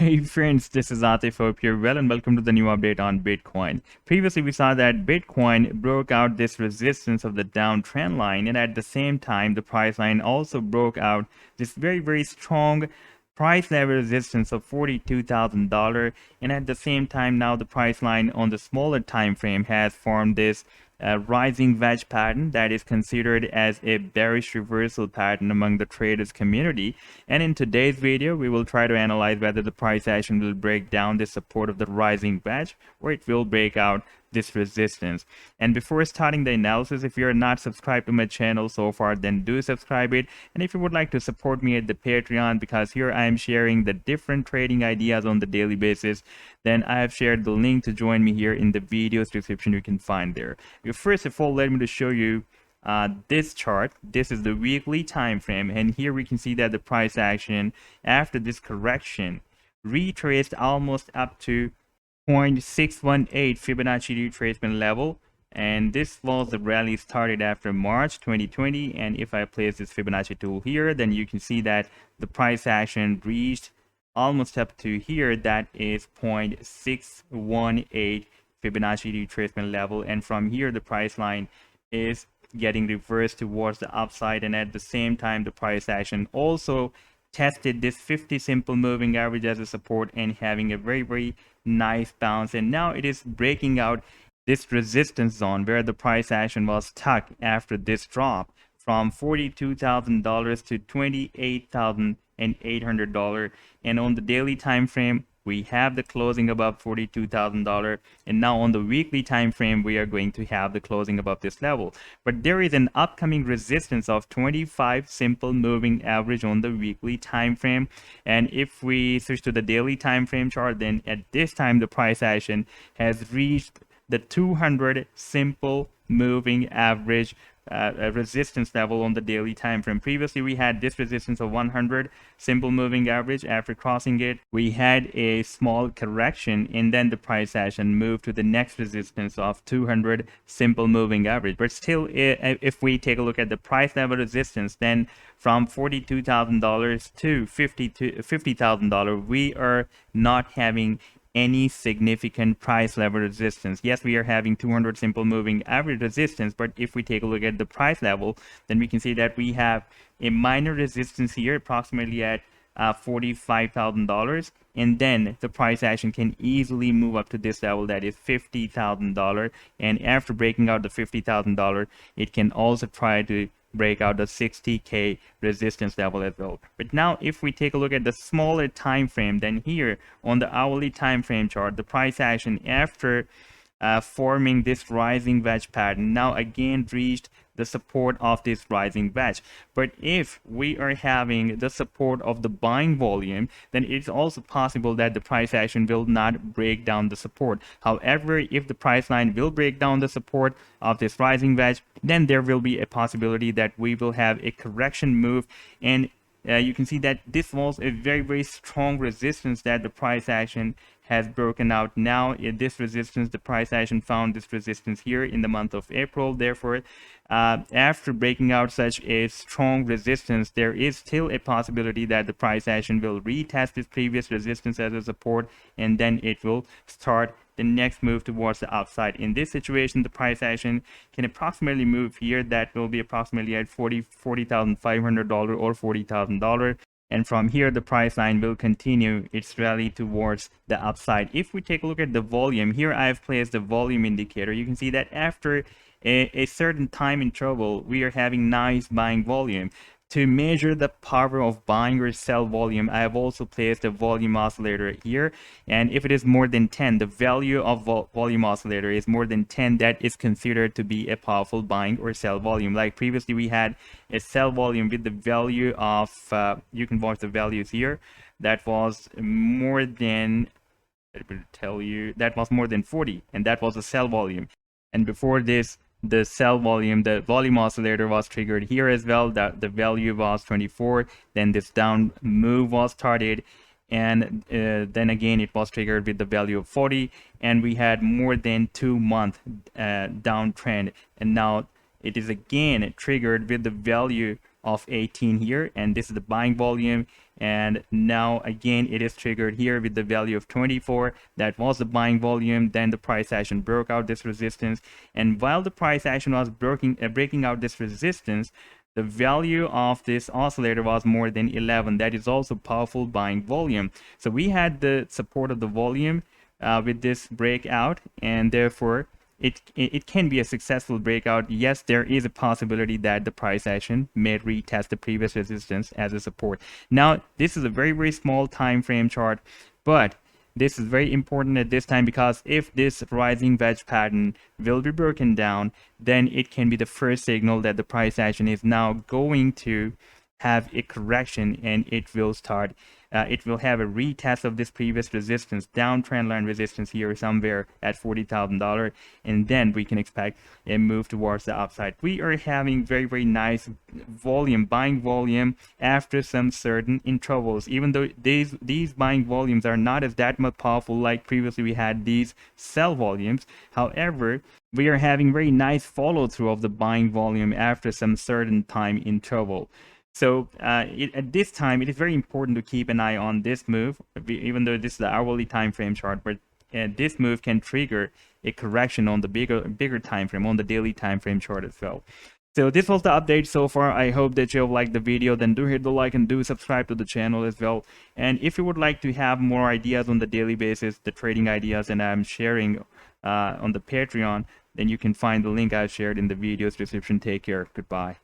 Hey friends, this is Atif. Hope you're well and welcome to the new update on Bitcoin. Previously, we saw that Bitcoin broke out this resistance of the downtrend line, and at the same time, the price line also broke out this very strong price level resistance of $42,000. And at the same time, now the price line on the smaller time frame has formed this rising wedge pattern that is considered as a bearish reversal pattern among the traders community. And in today's video, we will try to analyze whether the price action will break down the support of the rising wedge or it will break out this resistance. And before starting the analysis, if you are not subscribed to my channel so far, then do subscribe it. And if you would like to support me at the Patreon, because here I am sharing the different trading ideas on the daily basis, then I have shared the link to join me here in the video's description. You can find there. First of all, let me to show you this chart. This is the weekly time frame, and here we can see that the price action after this correction retraced almost up to 0.618 Fibonacci retracement level, and this was the rally started after March 2020. And if I place this Fibonacci tool here, then you can see that the price action reached almost up to here, that is 0.618 Fibonacci retracement level, and from here the price line is getting reversed towards the upside. And at the same time, the price action also tested this 50 simple moving average as a support and having a very nice bounce, and now it is breaking out this resistance zone where the price action was stuck after this drop from $42,000 to $28,800. And on the daily time frame, we have the closing above $42,000, and now on the weekly time frame we are going to have the closing above this level. But there is an upcoming resistance of 25 simple moving average on the weekly time frame, and if we switch to the daily time frame chart, then at this time the price action has reached the 200 simple moving average resistance level on the daily time frame. Previously we had this resistance of 100 simple moving average. After crossing it, we had a small correction, and then the price action moved to the next resistance of 200 simple moving average. But still, if we take a look at the price level resistance, then from $42,000 to $50,000, we are not having any significant price level resistance. Yes, we are having 200 simple moving average resistance, but if we take a look at the price level, then we can see that we have a minor resistance here approximately at $45,000, and then the price action can easily move up to this level, that is $50,000. And after breaking out the $50,000, it can also try to break out the 60k resistance level as well. But now if we take a look at the smaller time frame, then here on the hourly time frame chart, the price action after forming this rising wedge pattern now again reached the support of this rising wedge. But if we are having the support of the buying volume, then it's also possible that the price action will not break down the support. However, if the price line will break down the support of this rising wedge, then there will be a possibility that we will have a correction move. And you can see that this was a very strong resistance that the price action has broken out. Now in this resistance, the price action found this resistance here in the month of April. Therefore, after breaking out such a strong resistance, there is still a possibility that the price action will retest this previous resistance as a support, and then it will start the next move towards the upside. In this situation, the price action can approximately move here. That will be approximately at $40,500 or $40,000. And from here, the price line will continue its rally towards the upside. If we take a look at the volume, here I have placed the volume indicator. You can see that after a certain time interval, we are having nice buying volume. To measure the power of buying or sell volume, I have also placed a volume oscillator here, and if it is more than 10, the value of volume oscillator is more than 10, that is considered to be a powerful buying or sell volume. Like previously we had a sell volume with the value of you can watch the values here, that was more than, let me tell you, that was more than 40, and that was a sell volume. And before this, the sell volume, the volume oscillator was triggered here as well, that the value was 24. Then this down move was started, and then again it was triggered with the value of 40, and we had more than 2 month downtrend, and now it is again triggered with the value of 18 here, and this is the buying volume. And now again it is triggered here with the value of 24. That was the buying volume. Then the price action broke out this resistance, and while the price action was breaking out this resistance, the value of this oscillator was more than 11. That is also powerful buying volume. So we had the support of the volume with this breakout, and therefore it can be a successful breakout. Yes, there is a possibility that the price action may retest the previous resistance as a support. Now, this is a very small time frame chart, but this is very important at this time, because if this rising wedge pattern will be broken down, then it can be the first signal that the price action is now going to have a correction, and it will start it will have a retest of this previous resistance, downtrend line resistance here somewhere at $40,000, and then we can expect a move towards the upside. We are having very nice volume, buying volume after some certain intervals, even though these buying volumes are not as that much powerful like previously we had these sell volumes. However, we are having very nice follow through of the buying volume after some certain time interval. So at this time, it is very important to keep an eye on this move, even though this is the hourly time frame chart. But this move can trigger a correction on the bigger time frame, on the daily time frame chart as well. So this was the update so far. I hope that you have liked the video. Then do hit the like and do subscribe to the channel as well. And if you would like to have more ideas on the daily basis, the trading ideas, and I'm sharing on the Patreon, then you can find the link I shared in the video's description. Take care. Goodbye.